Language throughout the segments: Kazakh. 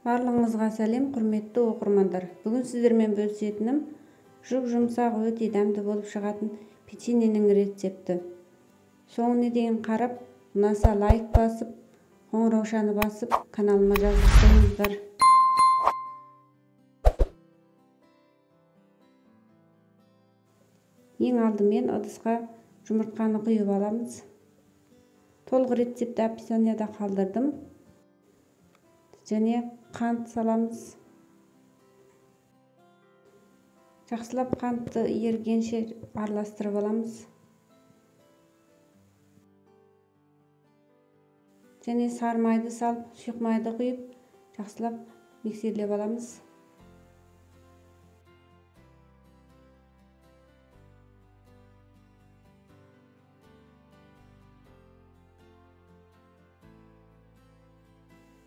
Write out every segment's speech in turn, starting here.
Барлығыңызға сәлем, құрметті оқырмандар. Бүгін сіздермен бөлісетінім жұмсақ өте дәмді болып шығатын печеньенің рецепті. Соңына дейін қарап, ұнаса лайк басып, қоңыраушаны басып, каналыма жазылсаңыздар. Ең алдымен ыдысқа жұмыртқаны құйып аламыз. Толық рецепті описанияда қалдырдым. Және қант саламыз. Жақсылап қантты ерігенше араластырып аламыз. Және сары майды салып, сұйық майды құйып, жақсылап миксерлеп аламыз.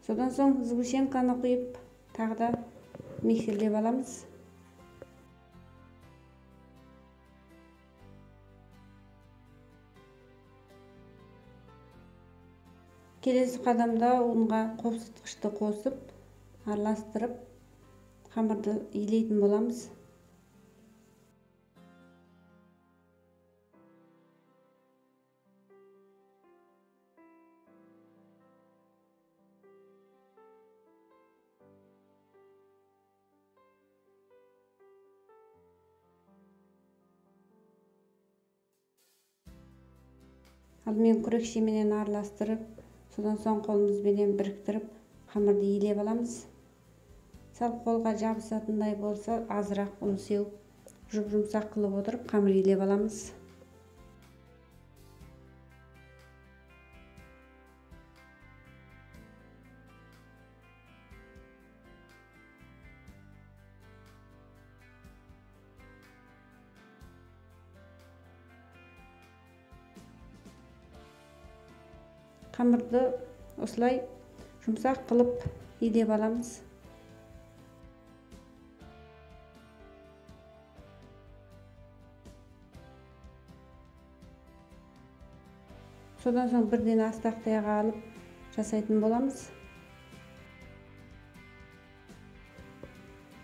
Содан соң сгущенканы құйып, тағы да миксерлеп аламыз. Келесі қадамда ұнға қопсытқышты қосып, араластырып, қамырды илейтін боламыз. Алдымен күрекшеменен араластырып, содан соң қолымызбенен біріктіріп, қамырды илеп аламыз. Сәл қолға жабысатындай болса, азырақ ұн сеуіп, жұмсақ қылып отырып, қамыр илеп аламыз. Қамырды осылай жұмсақ қылып илеп аламыз. Содан соң бірден астақтайға алып жасайтын боламыз.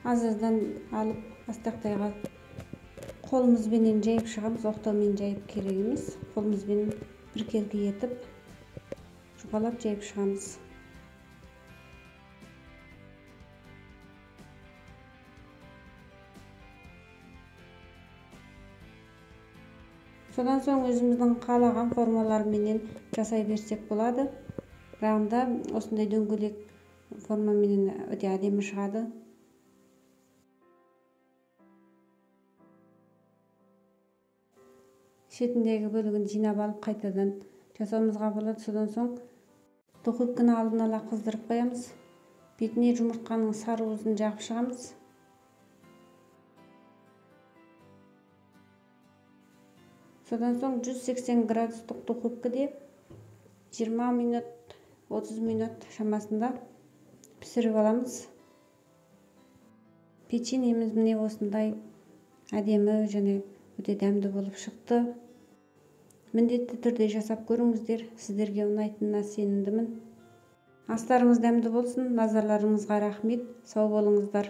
Азыздан алып астақтайға қолымызбенен жайып шығамыз. Оқтаумен жайып керек емес. Қолымызбен біркелкі етіп жұқалап жайып шығамыз. Содан соң өзіміздің қалаған формаларменен жасай берсек болады. Рағында осындай дөңгелек формаменен өте әдемі шығады. Шетіндегі бөлігін жинап алып қайтадан жасауымызға болады. Содан соң духовканы алдын ала қыздырып қоямыз. Бетіне жұмыртқаның сары уызын жағып шығамыз. Содан соң 180 градустық духовкада 20 минут, 30 минут шамасында пісіріп аламыз. Печеньеміз міне осындай әдемі және өте дәмді болып шықты. Міндетті түрде жасап көріңіздер, сіздерге ұнайтынына сенімдімін. Астарыңыз дәмді болсын, назарларыңызға рахмет, сау болыңыздар.